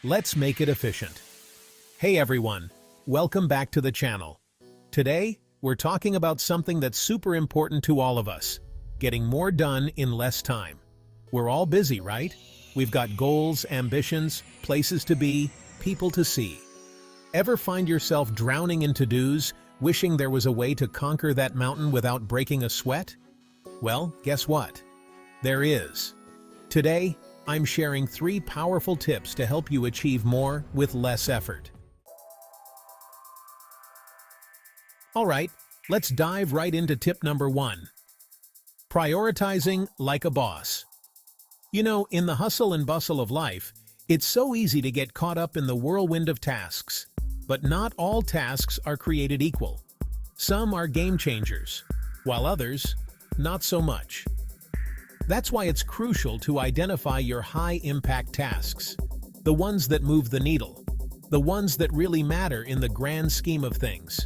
Let's make it efficient. Hey everyone, welcome back to the channel. Today, we're talking about something that's super important to all of us, getting more done in less time. We're all busy, right? We've got goals, ambitions, places to be, people to see. Ever find yourself drowning in to-dos, wishing there was a way to conquer that mountain without breaking a sweat? Well, guess what? There is. Today, I'm sharing 3 powerful tips to help you achieve more with less effort. Alright, let's dive right into tip number 1. Prioritizing like a boss. You know, in the hustle and bustle of life, it's so easy to get caught up in the whirlwind of tasks. But not all tasks are created equal. Some are game changers, while others, not so much. That's why it's crucial to identify your high-impact tasks, the ones that move the needle, the ones that really matter in the grand scheme of things.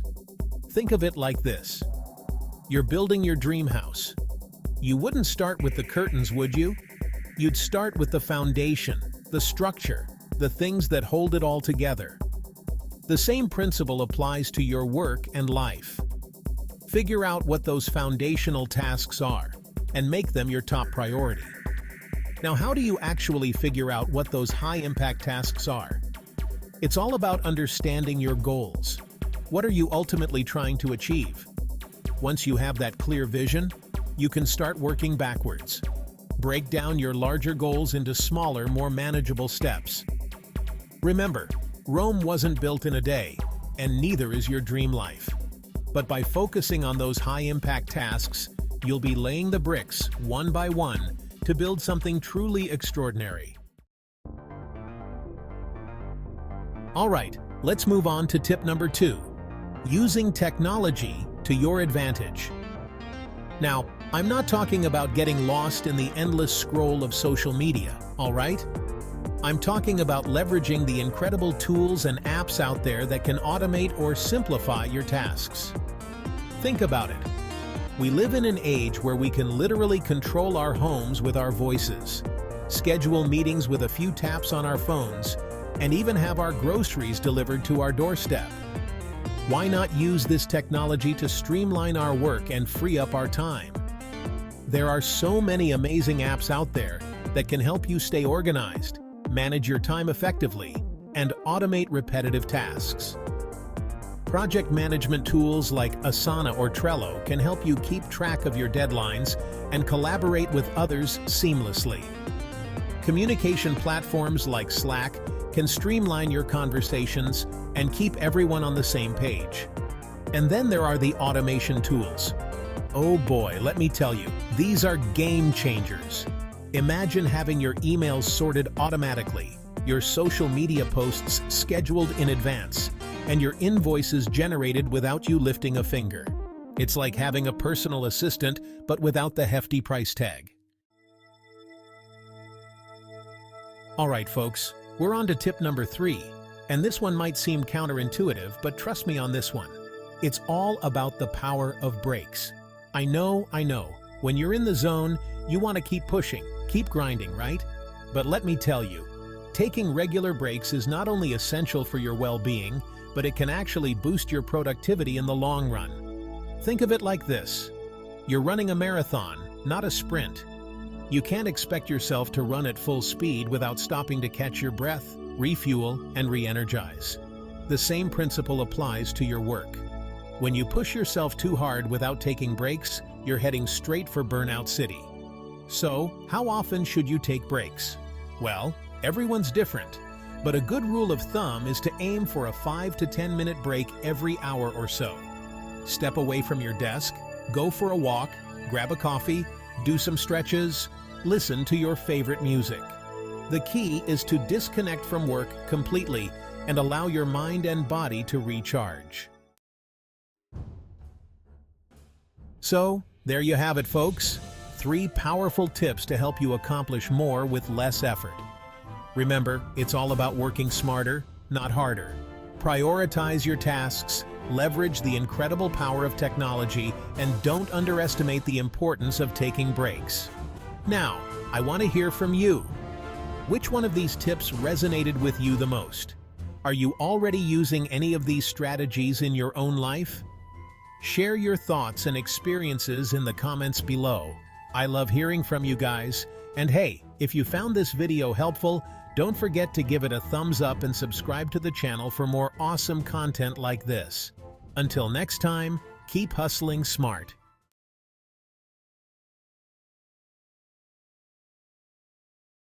Think of it like this. You're building your dream house. You wouldn't start with the curtains, would you? You'd start with the foundation, the structure, the things that hold it all together. The same principle applies to your work and life. Figure out what those foundational tasks are and make them your top priority. Now, how do you actually figure out what those high-impact tasks are? It's all about understanding your goals. What are you ultimately trying to achieve? Once you have that clear vision, you can start working backwards. Break down your larger goals into smaller, more manageable steps. Remember, Rome wasn't built in a day, and neither is your dream life. But by focusing on those high-impact tasks, you'll be laying the bricks, one by one, to build something truly extraordinary. Alright, let's move on to tip number 2. Using technology to your advantage. Now, I'm not talking about getting lost in the endless scroll of social media, alright? I'm talking about leveraging the incredible tools and apps out there that can automate or simplify your tasks. Think about it. We live in an age where we can literally control our homes with our voices, schedule meetings with a few taps on our phones, and even have our groceries delivered to our doorstep. Why not use this technology to streamline our work and free up our time? There are so many amazing apps out there that can help you stay organized, manage your time effectively, and automate repetitive tasks. Project management tools like Asana or Trello can help you keep track of your deadlines and collaborate with others seamlessly. Communication platforms like Slack can streamline your conversations and keep everyone on the same page. And then there are the automation tools. Oh boy, let me tell you, these are game changers. Imagine having your emails sorted automatically, your social media posts scheduled in advance, and your invoices generated without you lifting a finger. It's like having a personal assistant, but without the hefty price tag. Alright folks, we're on to tip number 3, and this one might seem counterintuitive, but trust me on this one. It's all about the power of breaks. I know, when you're in the zone, you want to keep pushing, keep grinding, right? But let me tell you, taking regular breaks is not only essential for your well-being, but it can actually boost your productivity in the long run. Think of it like this. You're running a marathon, not a sprint. You can't expect yourself to run at full speed without stopping to catch your breath, refuel, and re-energize. The same principle applies to your work. When you push yourself too hard without taking breaks, you're heading straight for burnout city. So, how often should you take breaks? Well, everyone's different, but a good rule of thumb is to aim for a 5 to 10 minute break every hour or so. Step away from your desk, go for a walk, grab a coffee, do some stretches, listen to your favorite music. The key is to disconnect from work completely and allow your mind and body to recharge. So, there you have it, folks. 3 powerful tips to help you accomplish more with less effort. Remember, it's all about working smarter, not harder. Prioritize your tasks, leverage the incredible power of technology, and don't underestimate the importance of taking breaks. Now, I want to hear from you. Which one of these tips resonated with you the most? Are you already using any of these strategies in your own life? Share your thoughts and experiences in the comments below. I love hearing from you guys. And hey, if you found this video helpful, don't forget to give it a thumbs up and subscribe to the channel for more awesome content like this. Until next time, keep hustling smart.